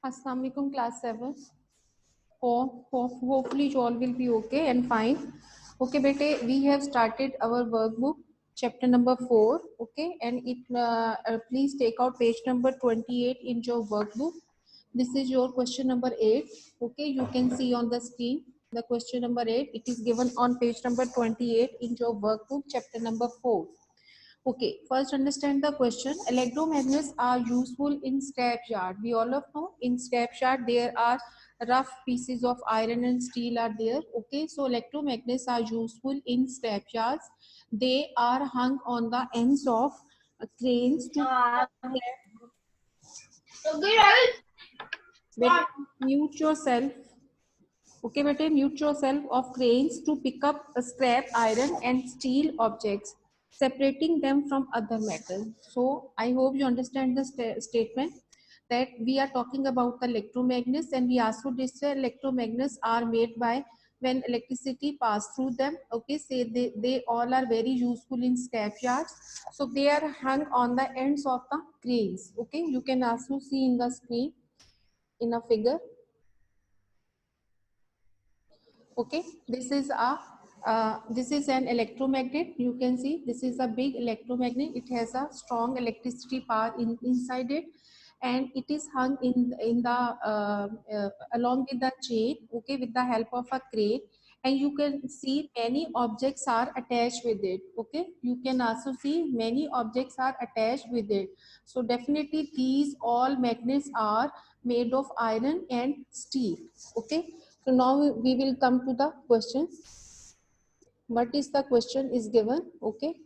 Assalamu alaikum class 7. Hopefully you all will be okay and fine. Okay bete, we have started our workbook chapter number 4. Okay, and please take out page number 28 in your workbook. This is your question number 8. Okay, you can see on the screen the question number 8. It is given on page number 28 in your workbook chapter number 4. Okay, first understand the question. Electromagnets are useful in scrapyard. We all of know in scrapyard there are rough pieces of iron and steel are there. Okay, so electromagnets are useful in scrapyards. They are hung on the ends of cranes to mute yourself. Okay, bete, mute yourself of cranes to pick up a scrap iron and steel objects, separating them from other metals. So I hope you understand the statement that we are talking about the electromagnets, and we also discussed electromagnets are made by when electricity pass through them. Okay, say they all are very useful in scrap yards. So they are hung on the ends of the cranes. Okay, you can also see in the screen in a figure. Okay, this is an electromagnet. You can see this is a big electromagnet. It has a strong electricity power inside it, and it is hung in the along with the chain. Okay, with the help of a crane, and you can see many objects are attached with it. Okay, you can also see many objects are attached with it. So definitely these all magnets are made of iron and steel. Okay, so now we will come to the question. What is the question is given? Okay.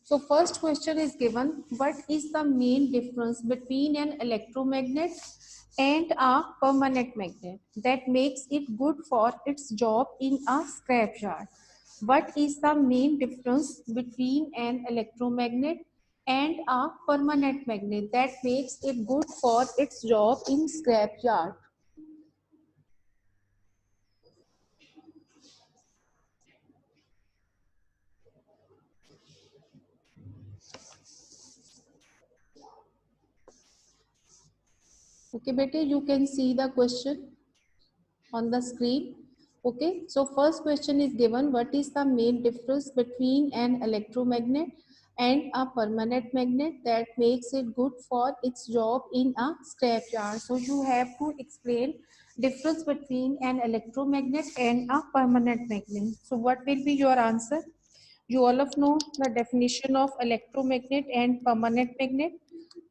So first question is given, what is the main difference between an electromagnet and a permanent magnet that makes it good for its job in a scrapyard? What is the main difference between an electromagnet and a permanent magnet that makes it good for its job in scrapyard? Okay, bete, you can see the question on the screen. Okay, so first question is given, what is the main difference between an electromagnet and a permanent magnet that makes it good for its job in a scrapyard? So you have to explain difference between an electromagnet and a permanent magnet. So what will be your answer? You all of know the definition of electromagnet and permanent magnet.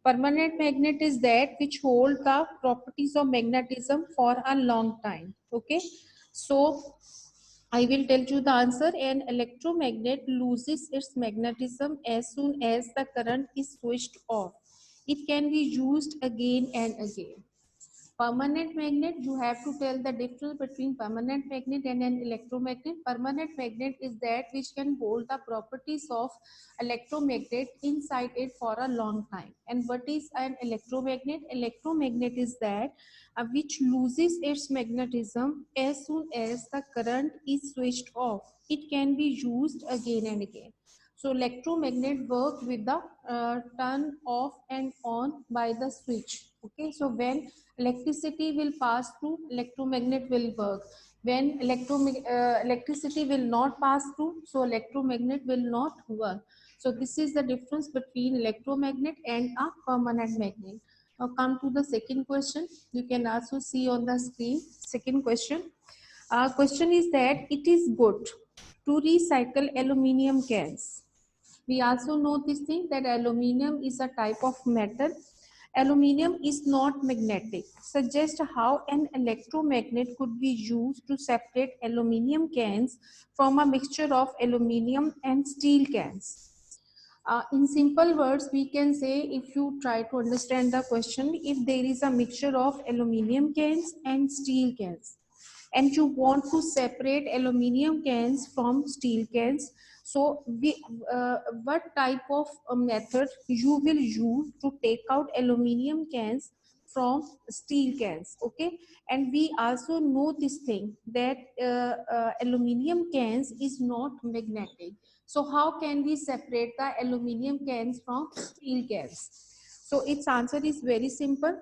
Permanent magnet is that which hold the properties of magnetism for a long time. Okay, so I will tell you the answer. An electromagnet loses its magnetism as soon as the current is switched off. It can be used again and again. Permanent magnet, you have to tell the difference between permanent magnet and an electromagnet. Permanent magnet is that which can hold the properties of electromagnet inside it for a long time. And what is an electromagnet? Electromagnet is that which loses its magnetism as soon as the current is switched off. It can be used again and again. So electromagnet work with the turn off and on by the switch. Okay, so when electricity will pass through, electromagnet will work. When electricity will not pass through, so electromagnet will not work. So this is the difference between electromagnet and a permanent magnet. Now come to the second question. You can also see on the screen. Second question. Question is that it is good to recycle aluminium cans. We also know this thing that aluminium is a type of metal. Aluminium is not magnetic. Suggest how an electromagnet could be used to separate aluminium cans from a mixture of aluminium and steel cans. In simple words, we can say, if you try to understand the question, if there is a mixture of aluminium cans and steel cans, and you want to separate aluminium cans from steel cans, so what type of method you will use to take out aluminium cans from steel cans? Okay, and we also know this thing that aluminium cans is not magnetic. So how can we separate the aluminium cans from steel cans? So its answer is very simple.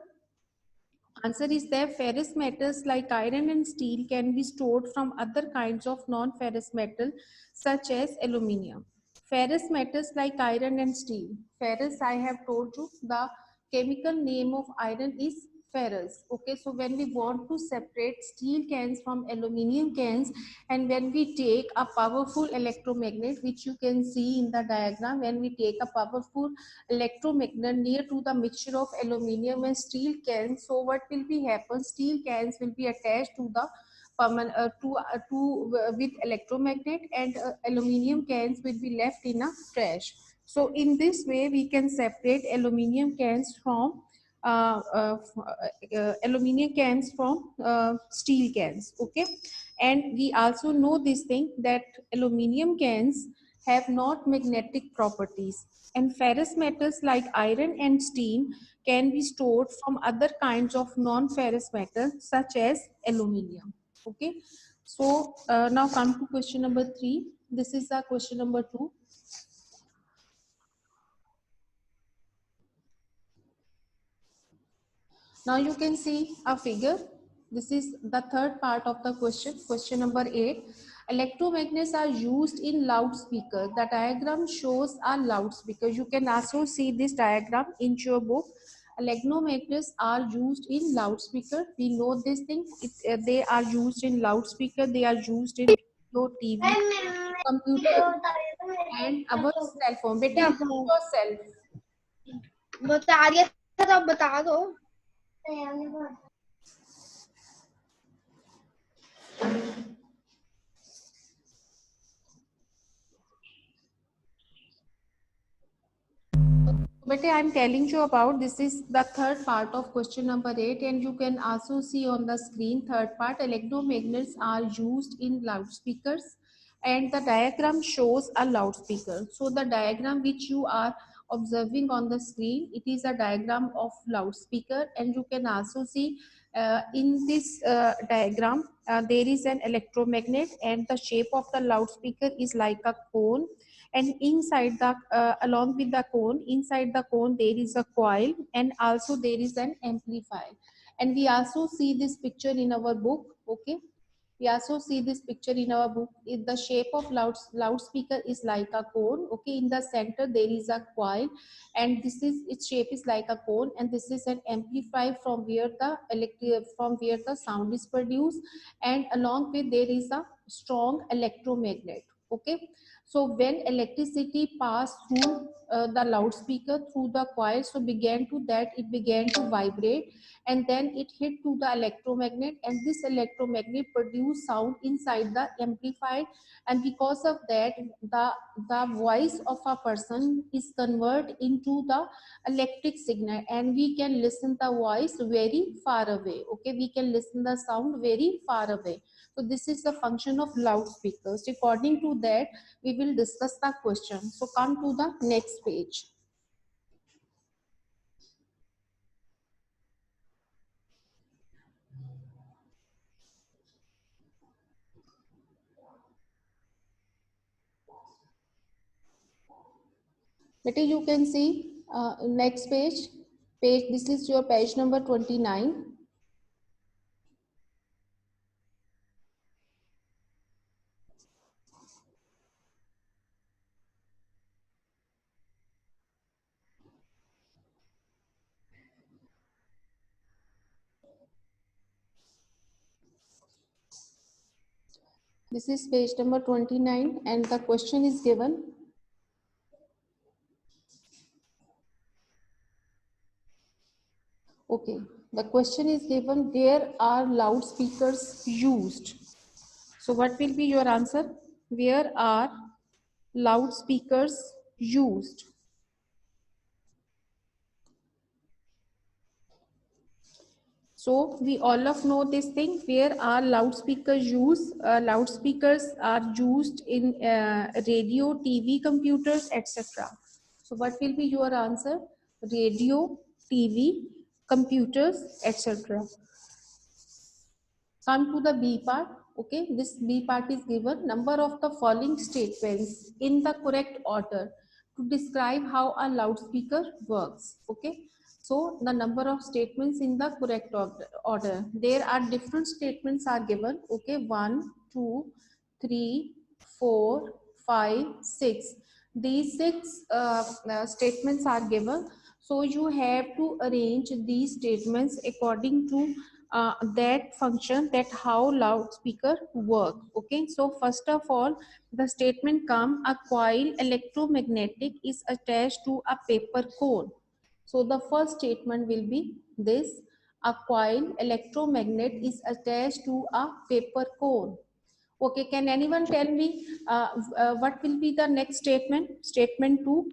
Answer is that ferrous metals like iron and steel can be stored from other kinds of non-ferrous metal such as aluminium. Ferrous metals like iron and steel. Ferrous, I have told you, the chemical name of iron is ferrous. Okay, so when we want to separate steel cans from aluminium cans, and when we take a powerful electromagnet, which you can see in the diagram, when we take a powerful electromagnet near to the mixture of aluminium and steel cans, so what will be happen? Steel cans will be attached to the with electromagnet, and aluminium cans will be left in a trash. So in this way we can separate aluminium cans from aluminium cans from steel cans. Okay, and we also know this thing that aluminium cans have not magnetic properties, and ferrous metals like iron and steel can be stored from other kinds of non-ferrous metals such as aluminium. Okay, so now come to question number 3. This is the question number 2. Now you can see a figure. This is the third part of the question, question number 8. Electromagnets are used in loudspeaker. The diagram shows a loudspeaker. You can also see this diagram in your book. Electromagnets are used in loudspeaker. We know this thing. They are used in loudspeaker. They are used in radio, TV, computer, and our cell phone. Beta, yourself. बता दिया था तो अब बता दो. But I'm telling you about, this is the third part of question number 8, and you can also see on the screen third part. Electromagnets are used in loudspeakers, and the diagram shows a loudspeaker. So the diagram which you are observing on the screen, it is a diagram of loudspeaker, and you can also see in this diagram there is an electromagnet, and the shape of the loudspeaker is like a cone, and inside the along with the cone, inside the cone there is a coil, and also there is an amplifier. And we also see this picture in our book. Okay, we also see this picture in our book. The shape of loudspeaker is like a cone. Okay, in the center there is a coil, and this is its shape is like a cone, and this is an amplifier from where the sound is produced, and along with there is a strong electromagnet. Okay, so when electricity passed through the loudspeaker through the coil, so it began to vibrate, and then it hit to the electromagnet, and this electromagnet produced sound inside the amplifier, and because of that the voice of a person is converted into the electric signal, and we can listen the voice very far away. Okay, we can listen the sound very far away. So this is the function of loudspeakers. According to that, we will discuss the question. So come to the next page. Better you can see next page. This is your page number 29. This is page number 29, and the question is given. Okay, the question is given, where are loudspeakers used? So what will be your answer? Where are loudspeakers used? So we all of know this thing, where are loudspeakers used? Loudspeakers are used in radio, TV, computers, etc. So what will be your answer? Radio, TV, computers, etc. Come to the B part. Okay, this B part is given number of the following statements in the correct order to describe how a loudspeaker works. Okay, So the number of statements in the correct order. There are different statements are given. Okay, 1, 2, 3, 4, 5, 6. These six statements are given. So you have to arrange these statements according to that function, that how loudspeaker work. Okay, so first of all, the statement come, a coil electromagnetic is attached to a paper cone. So the first statement will be this: a coil electromagnet is attached to a paper cone. Okay, can anyone tell me what will be the next statement? Statement 2.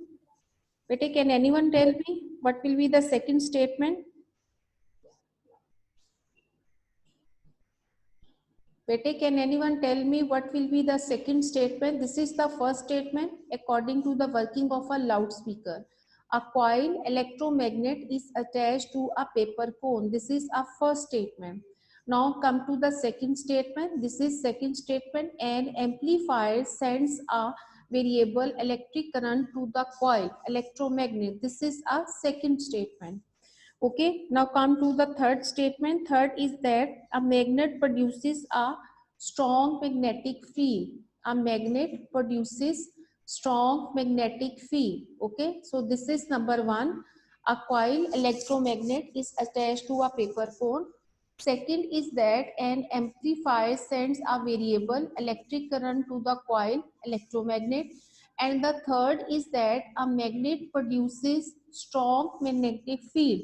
Bete, can anyone tell me what will be the second statement? Bete, can anyone tell me what will be the second statement? This is the first statement according to the working of a loudspeaker. A coil electromagnet is attached to a paper cone. This is a first statement. Now come to the second statement. This is second statement. An amplifier sends a variable electric current to the coil electromagnet. This is a second statement. Okay, now come to the third statement. Third is that a magnet produces a strong magnetic field. A magnet produces strong magnetic field. Okay, so this is number one. A coil electromagnet is attached to a paper cone. Second is that an amplifier sends a variable electric current to the coil electromagnet. And the third is that a magnet produces strong magnetic field.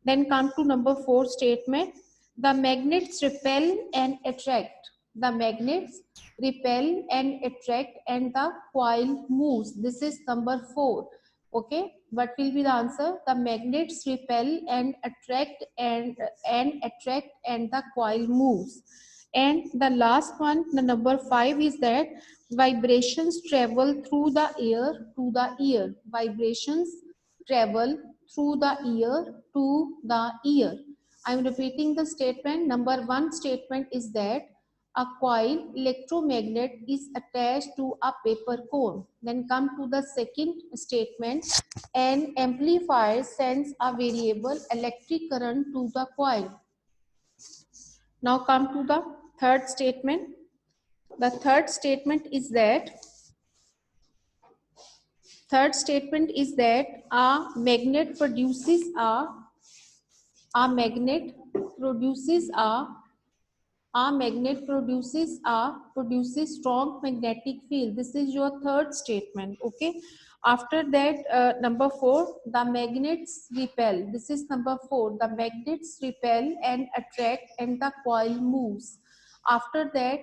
Then come to number 4 statement. The magnets repel and attract. The magnets repel and attract and the coil moves. This is number 4. Okay, what will be the answer? The magnets repel and attract and the coil moves. And the last one, the number 5 is that vibrations travel through the air to the ear. Vibrations travel through the ear to the ear. I am repeating the statement. Number 1 statement is that a coil electromagnet is attached to a paper cone. Then come to the second statement. An amplifier sends a variable electric current to the coil. Now come to the third statement. The third statement is that a magnet produces a magnet produces produces strong magnetic field. This is your third statement. Okay, after that number 4, the magnets repel. This is number 4. The magnets repel and attract and the coil moves. After that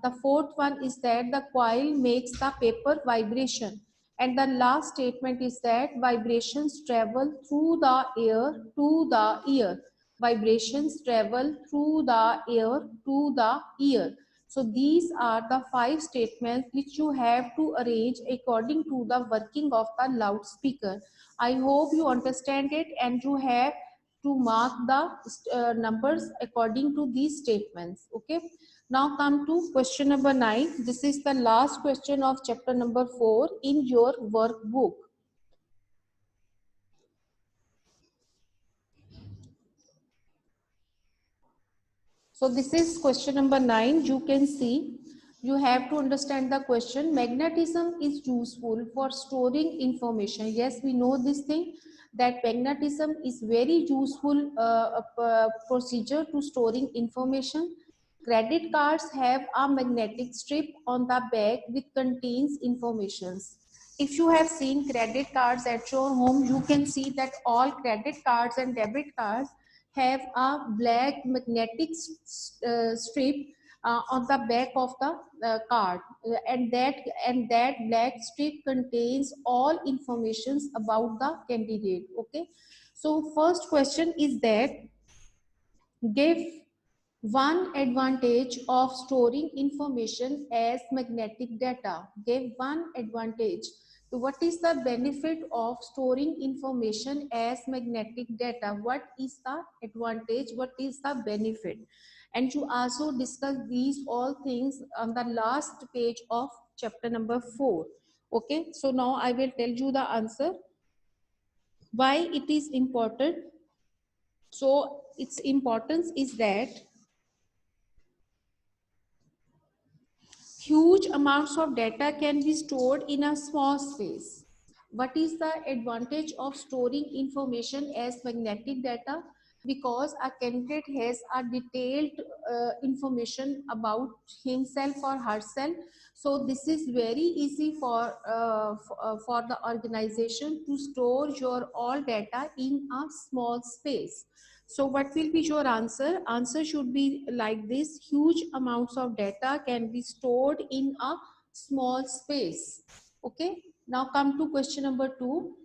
the fourth one is that the coil makes the paper vibration. And the last statement is that vibrations travel through the air to the ear. Vibrations travel through the air to the ear. So these are the 5 statements which you have to arrange according to the working of the loudspeaker. I hope you understand it and you have to mark the numbers according to these statements. Okay. Now come to question number 9. This is the last question of chapter number 4 in your workbook. So this is question number 9. You can see, you have to understand the question. Magnetism is useful for storing information. Yes, we know this thing, that magnetism is very useful procedure to storing information. Credit cards have a magnetic strip on the back which contains informations. If you have seen credit cards at your home, you can see that all credit cards and debit cards have a black magnetic strip on the back of the card, and that black strip contains all informations about the candidate. Okay, so first question is that give one advantage of storing information as magnetic data. Give one advantage. So what is the benefit of storing information as magnetic data? What is the advantage? What is the benefit? And you also discuss these all things on the last page of chapter number 4. Okay, so now I will tell you the answer. Why it is important? So its importance is that huge amounts of data can be stored in a small space. What is the advantage of storing information as magnetic data? Because a candidate has a detailed information about himself or herself. So this is very easy for the organization to store your all data in a small space. So what will be your answer? Answer should be like this: huge amounts of data can be stored in a small space. Okay. Now come to question number 2.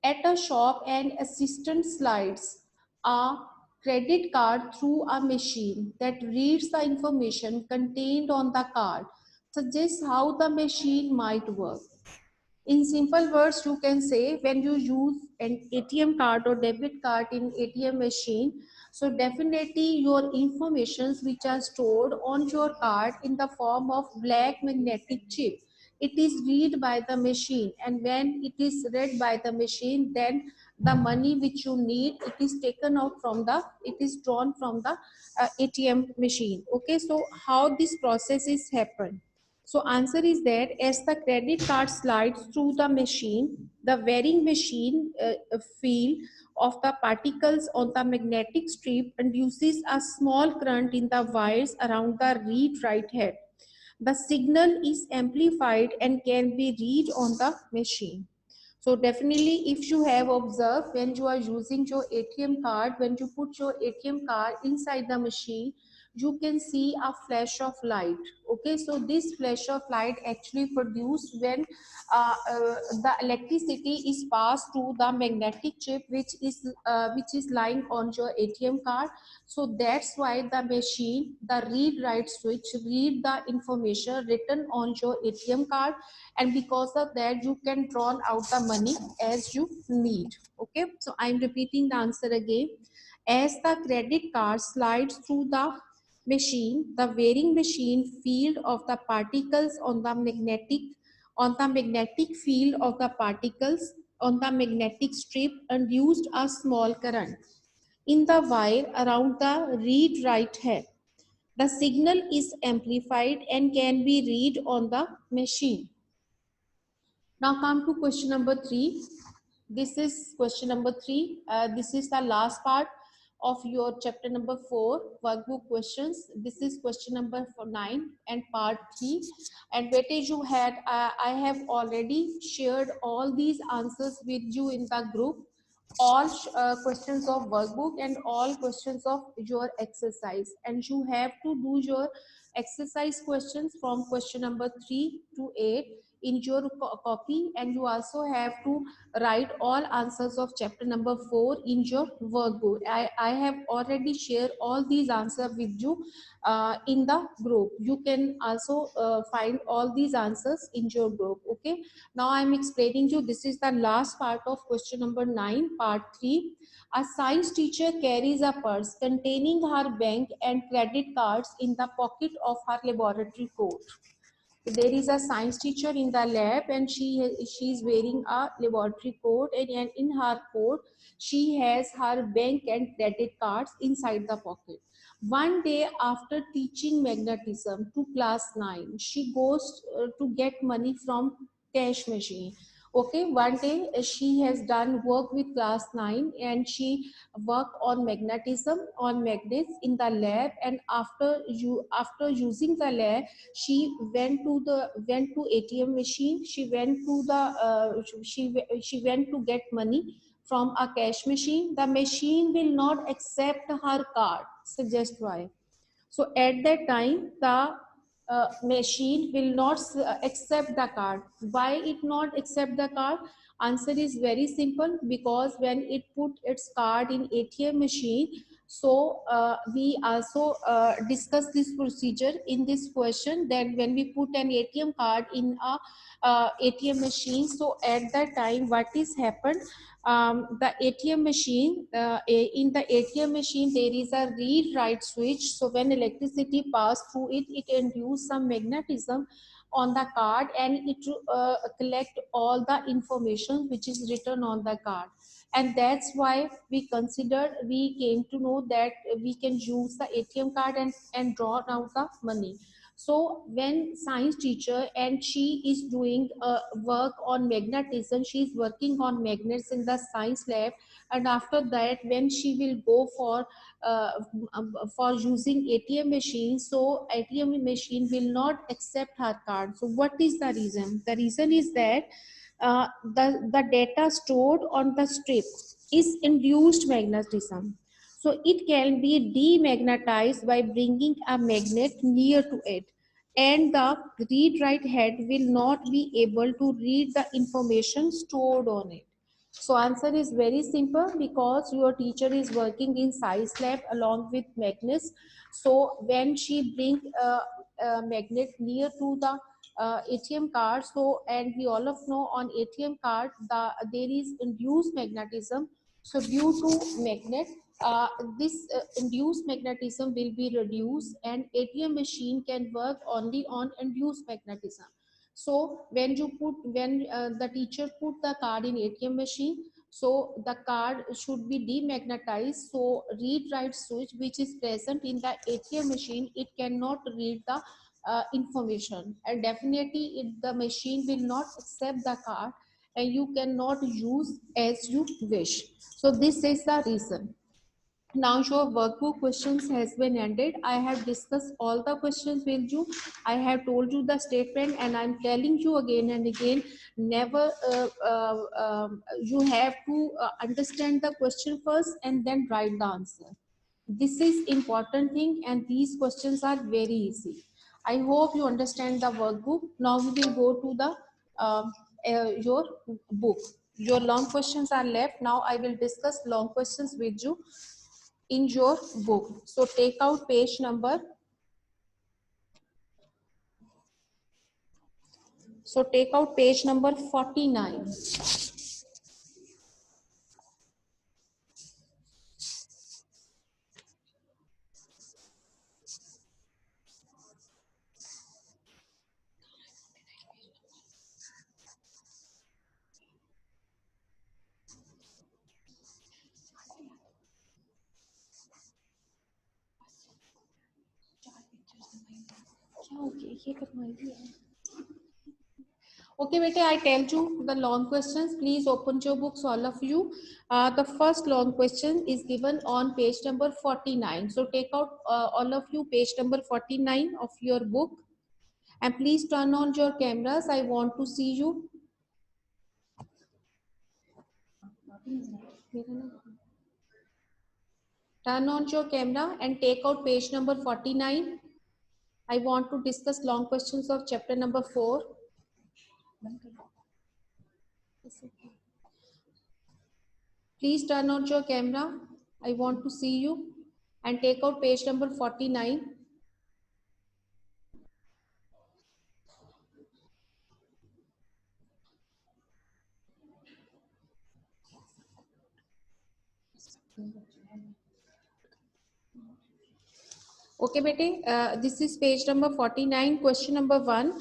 At a shop, an assistant slides a credit card through a machine that reads the information contained on the card. Suggests how the machine might work. In simple words, you can say when you use an ATM card or debit card in ATM machine, so definitely your informations which are stored on your card in the form of black magnetic chip. It is read by the machine, and when it is read by the machine, then the money which you need, it is taken out from the, it is drawn from the ATM machine. Okay, so how this process is happen? So answer is that as the credit card slides through the machine, the varying machine field of the particles on the magnetic strip induces a small current in the wires around the read-write head. The signal is amplified and can be read on the machine. So definitely if you have observed, when you are using your ATM card, when you put your ATM card inside the machine, you can see a flash of light. Okay, so this flash of light actually produced when the electricity is passed to the magnetic chip which is lying on your ATM card. So that's why the machine, the read write switch, read the information written on your ATM card, and because of that you can draw out the money as you need. Okay, so I'm repeating the answer again. As the credit card slides through the machine, the varying machine field of the particles on the magnetic field of the particles on the magnetic strip induced a small current in the wire around the read write head. The signal is amplified and can be read on the machine. Now come to question number 3. This is question number 3. This is the last part of your chapter number 4 workbook questions. This is question number 9 and part 3. And weightage you had, I have already shared all these answers with you in the group. All questions of workbook and all questions of your exercise. And you have to do your exercise questions from question number 3 to 8 in your copy, and you also have to write all answers of chapter number 4 in your workbook. I have already shared all these answers with you in the group. You can also find all these answers in your group. Okay, now I'm explaining you, this is the last part of question number 9 part 3. A science teacher carries a purse containing her bank and credit cards in the pocket of her laboratory coat. There is a science teacher in the lab, and she is wearing a laboratory coat, and in her coat she has her bank and credit cards inside the pocket. One day after teaching magnetism to class 9, she goes to get money from cash machine. Okay, one day she has done work with class 9 and she worked on magnetism on magnets in the lab, and after using the lab, she went to ATM machine. She went to the she went to get money from a cash machine. The machine will not accept her card. Suggest why? So at that time, the machine will not accept the card. Why it not accept the card? Answer is very simple, because when it put its card in ATM machine, so we also discuss this procedure in this question, that when we put an ATM card in a ATM machine, so at that time what is happened, the ATM machine, in the ATM machine there is a read write switch. So when electricity pass through it, it induce some magnetism on the card, and it collect all the information which is written on the card. And that's why we came to know that we can use the ATM card and draw out the money. So when science teacher, and she is doing work on magnetism, she is working on magnets in the science lab, and after that when she will go uh, for using ATM machine, so ATM machine will not accept her card. So what is the reason? The reason is that the data stored on the strip is induced magnetism. So it can be demagnetized by bringing a magnet near to it, and the read write head will not be able to read the information stored on it. So answer is very simple, because your teacher is working in science lab along with magnets. So when she bring a magnet near to the ATM card, so and we all of know on ATM card there is induced magnetism. So due to magnet, this induced magnetism will be reduced, and ATM machine can work only on induced magnetism. So when the teacher put the card in ATM machine, so the card should be demagnetized. So read write switch which is present in the ATM machine, it cannot read the information, and definitely the machine will not accept the card, and you cannot use as you wish. So this is the reason. Now your workbook questions has been ended. I have discussed all the questions with you. I have told you the statement, and I'm telling you again and again, never you have to understand the question first and then write the answer. This is important thing, and these questions are very easy. I hope you understand the workbook. Now we will go to the your book. Your long questions are left. Now I will discuss long questions with you in your book. So take out page number. So take out page number 49. Okay, bete, I tell you the long questions. Please open your books, all of you. The first long question is given on page number 49. So take out all of you page number 49 of your book, and please turn on your cameras. I want to see you. Turn on your camera and take out page number 49. I want to discuss long questions of chapter number 4. Please turn on your camera. I want to see you, and take out page number 49. Okay, bete, this is page number 49, question number 1.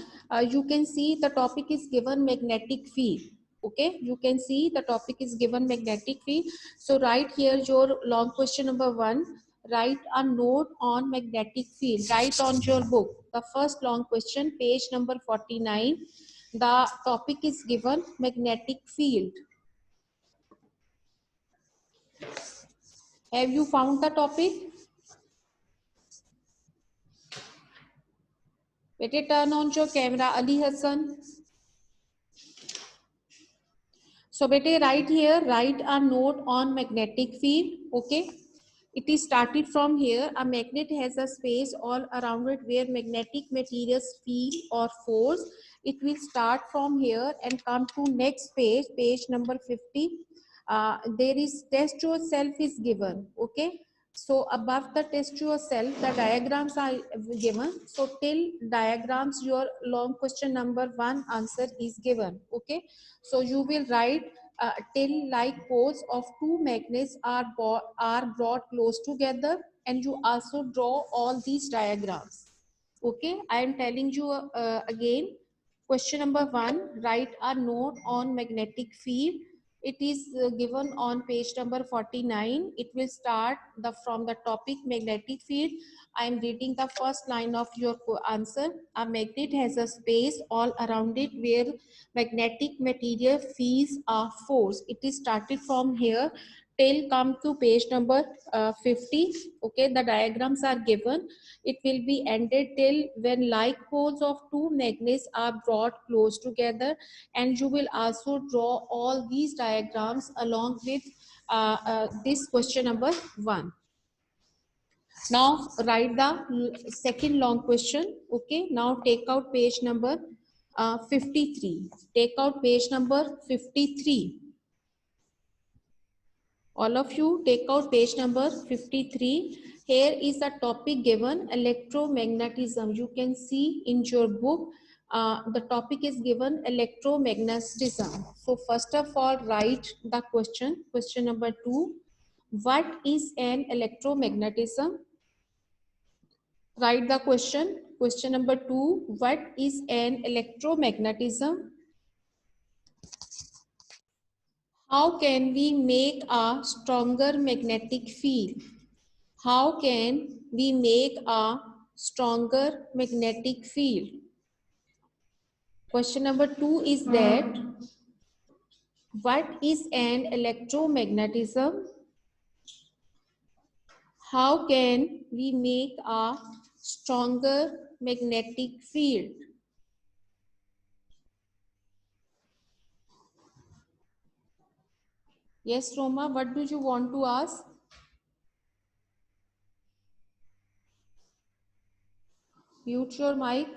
You can see the topic is given magnetic field. Okay, you can see the topic is given magnetic field. So write here your long question number 1. Write a note on magnetic field. Write on your book. The first long question, page number 49. The topic is given magnetic field. Have you found the topic? Bete, turn on your camera, Ali Hassan. So bete, right here, write a note on magnetic field. Okay, it is started from here. A magnet has a space all around it where magnetic materials feel or force. It will start from here and come to next page, page number 50. There is test yourself is given. Okay, so above the test yourself, the diagrams are given. So till diagrams, your long question number 1 answer is given. Okay, so you will write till like poles of two magnets are brought close together, and you also draw all these diagrams. Okay, I am telling you again, Question number 1, write a note on magnetic field. It is given on page number 49. It will start from the topic magnetic field. I am reading the first line of your answer. A magnet has a space all around it where magnetic material feels a force. It is started from here till come to page number 50. Okay, the diagrams are given. It will be ended till when like poles of two magnets are brought close together, and you will also draw all these diagrams along with this question number 1. Now write the second long question. Okay, now take out page number 53. Take out page number 53. All of you take out page number 53. Here is the topic given, electromagnetism. You can see in your book, the topic is given electromagnetism. So first of all, write the question. Question number 2. What is an electromagnetism? Write the question. Question number 2. What is an electromagnetism? How can we make a stronger magnetic field? How can we make a stronger magnetic field? Question number 2 is that what is an electromagnetism? How can we make a stronger magnetic field? Yes, Roma, what do you want to ask? Mute your mic.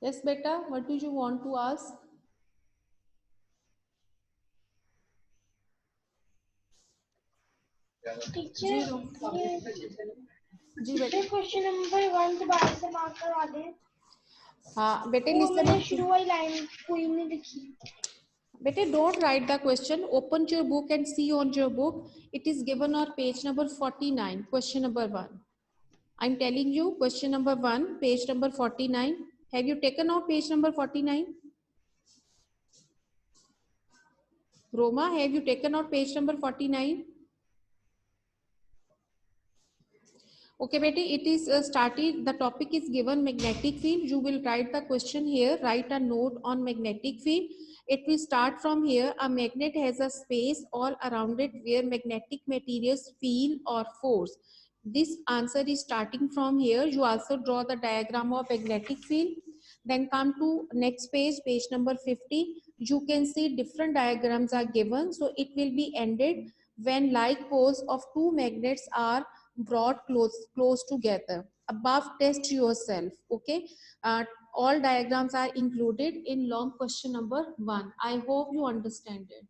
Yes, beta, what do you want to ask? Teacher ji रो जी बेटा question number 1 दोबारा से mark करवा दें। हाँ बेटे वो लिसन मैंने अप शुरू वाली लाइन कोई नहीं लिखी। Better don't write the question. Open your book and see on your book. It is given on page number 49, question number 1. I'm telling you, question number 1, page number 49. Have you taken out page number 49? Roma, have you taken out page number 49? Okay, Betty, it is started. The topic is given magnetic field. You will write the question here. Write a note on magnetic field. It will start from here. A magnet has a space all around it where magnetic materials feel or force. This answer is starting from here. You also draw the diagram of magnetic field. Then come to next page, page number 50. You can see different diagrams are given. So it will be ended when like poles of two magnets are brought close together. Above, test yourself. Okay, all diagrams are included in long question number 1. I hope you understand it.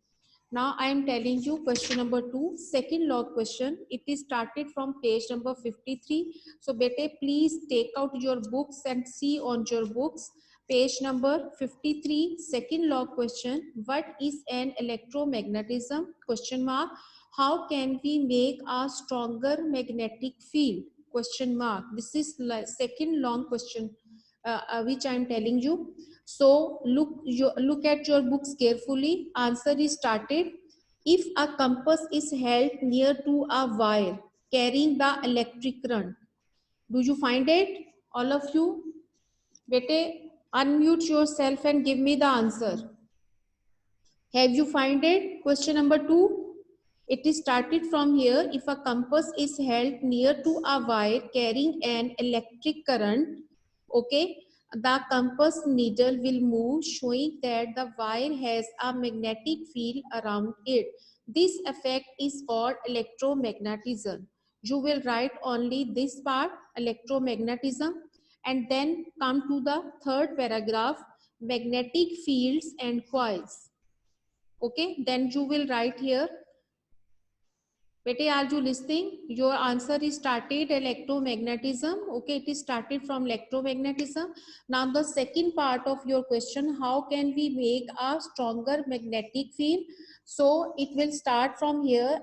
Now I am telling you question number 2, second log question. It is started from page number 53. So bete, please take out your books and see on your books. Page number 53, second log question. What is an electromagnetism? Question mark. How can we make a stronger magnetic field? Question mark. This is second long question which I am telling you. So look at your books carefully. Answer is started. If a compass is held near to a wire carrying the electric current, do you find it? All of you? Bete, unmute yourself and give me the answer. Have you find it? Question number 2. It is started from here. If a compass is held near to a wire carrying an electric current, okay, the compass needle will move, showing that the wire has a magnetic field around it. This effect is called electromagnetism. You will write only this part, electromagnetism, and then come to the third paragraph, magnetic fields and coils. Okay, then you will write here Bete, are you listening? Your answer is started electromagnetism. Okay, it is started from electromagnetism. Now the second part of your question, how can we make a stronger magnetic field? So it will start from here.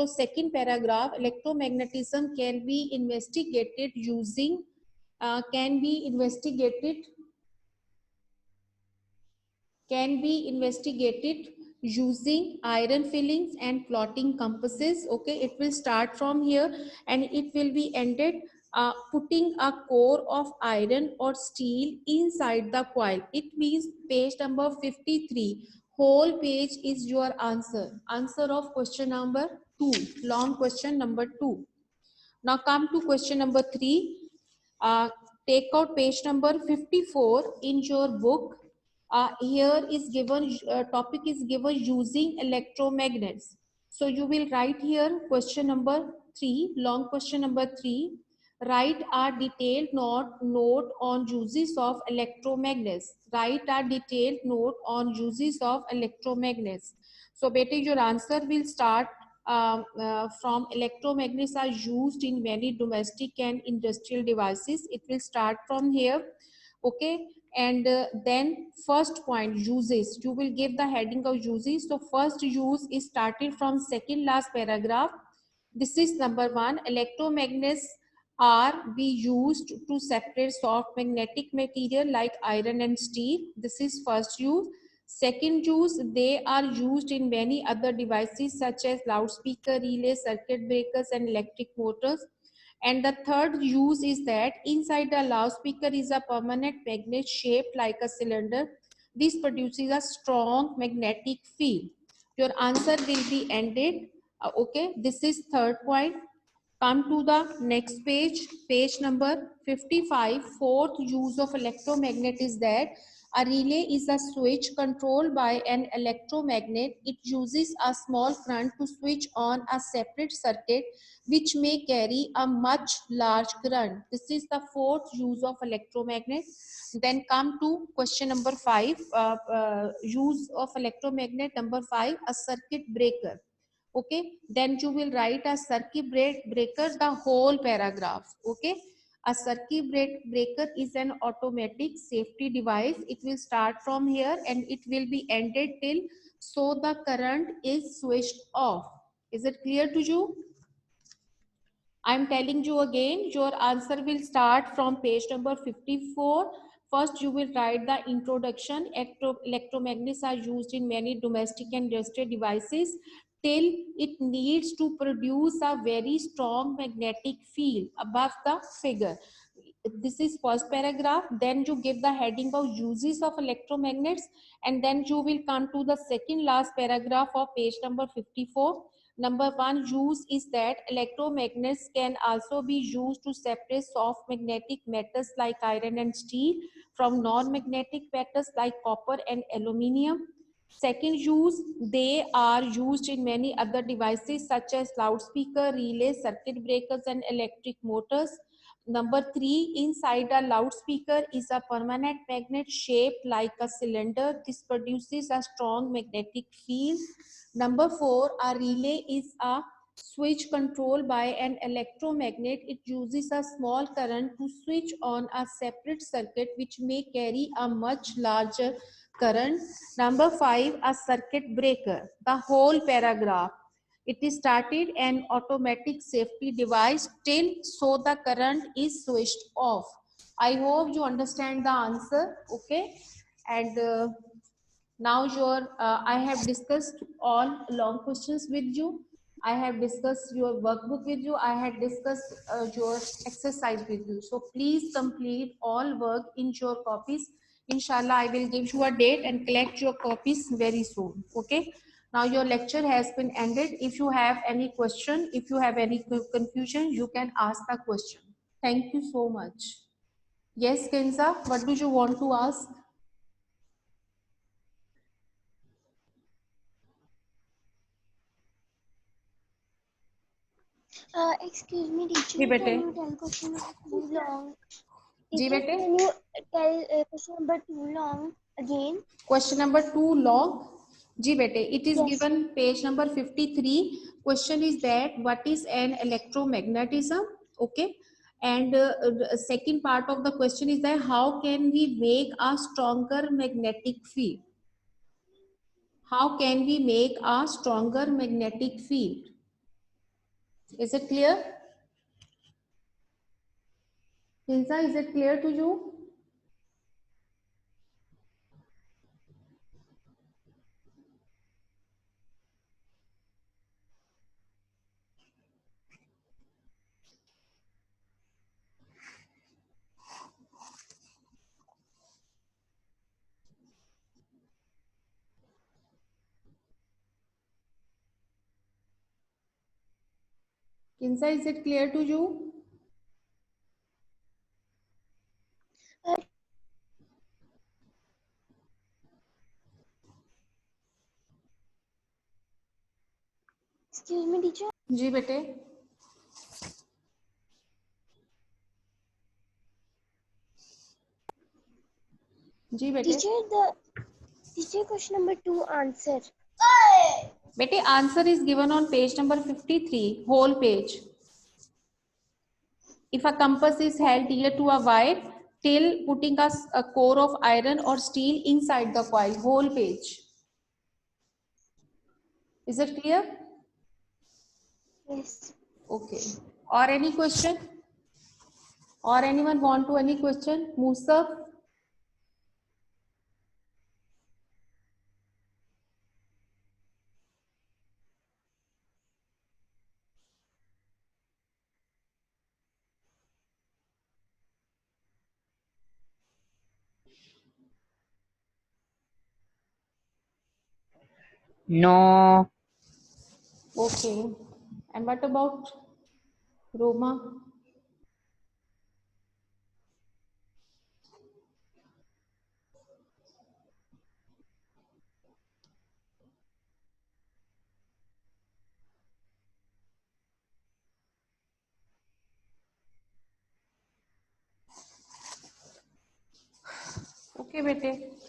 Second paragraph, electromagnetism can be investigated using, can be investigated using iron fillings and plotting compasses. Okay, it will start from here and it will be ended putting a core of iron or steel inside the coil. It means page number 53 whole page is your answer of question number 2, long question number 2. Now come to question number 3. uh, take out page number 54 in your book. Here is given, topic is given using electromagnets. So you will write here question number 3, long question number 3. Write a detailed note on uses of electromagnets. Write a detailed note on uses of electromagnets. So beta, your answer will start from electromagnets are used in many domestic and industrial devices. It will start from here. Okay, and then first point, uses. You will give the heading of uses. So first use is started from second last paragraph. This is number 1. Electromagnets are be used to separate soft magnetic material like iron and steel. This is first use. Second use, they are used in many other devices such as loudspeaker, relay, circuit breakers, and electric motors. And the third use is that inside the loudspeaker is a permanent magnet shaped like a cylinder. This produces a strong magnetic field. Your answer will be ended. Okay, this is third point. Come to the next page, page number 55. Fourth use of electromagnet is that a relay is a switch controlled by an electromagnet. It uses a small current to switch on a separate circuit which may carry a much large current. This is the fourth use of electromagnet. Then come to question number 5. Use of electromagnet number 5, a circuit breaker. Okay, then you will write a circuit breaker, the whole paragraph. Okay, a circuit breaker is an automatic safety device. It will start from here and it will be ended till so the current is switched off. Is it clear to you? I'm telling you again, your answer will start from page number 54. First, you will write the introduction. Electromagnets are used in many domestic and industrial devices till it needs to produce a very strong magnetic field above the figure. This is first paragraph. Then you give the heading of uses of electromagnets, and then you will come to the second last paragraph of page number 54. Number 1 use is that electromagnets can also be used to separate soft magnetic metals like iron and steel from non-magnetic metals like copper and aluminium. Second use, they are used in many other devices such as loudspeaker, relays, circuit breakers, and electric motors. Number 3, inside a loudspeaker is a permanent magnet shaped like a cylinder. This produces a strong magnetic field. Number 4, a relay is a switch controlled by an electromagnet. It uses a small current to switch on a separate circuit which may carry a much larger current. Number 5, a circuit breaker. The whole paragraph. It is started an automatic safety device till so the current is switched off. I hope you understand the answer. Okay, and now I have discussed all long questions with you. I have discussed your workbook with you. I have discussed your exercise with you. So please complete all work in your copies. Inshallah, I will give you a date and collect your copies very soon. Okay. Now your lecture has been ended. If you have any question, if you have any confusion, you can ask the question. Thank you so much. Yes, Kenza, what do you want to ask? Excuse me, teacher. Ji Can बेटे. you tell question number too long? Ji Teacher, बेटे. can you tell question number too long again? Question number 2 long. जी बेटे, it is Yes. given page number 53. Question is that what is an electromagnetism? Okay, and the second part of the question is that how can we make a stronger magnetic field? How can we make a stronger magnetic field? Is it clear? Hinsa, is it clear to you? Hinsa, is it clear to you? Excuse me, teacher. जी बेटे, जी बेटे. Teacher, question number 2 answer. बेटे, answer is given on page number 53, whole page. If a compass is held near to a wire till putting a core of iron or steel inside the coil, whole page. Is it clear? Yes. Okay. Or any question? Or anyone want to any question? Musa? No. Okay. And what about Roma? Okay, bete.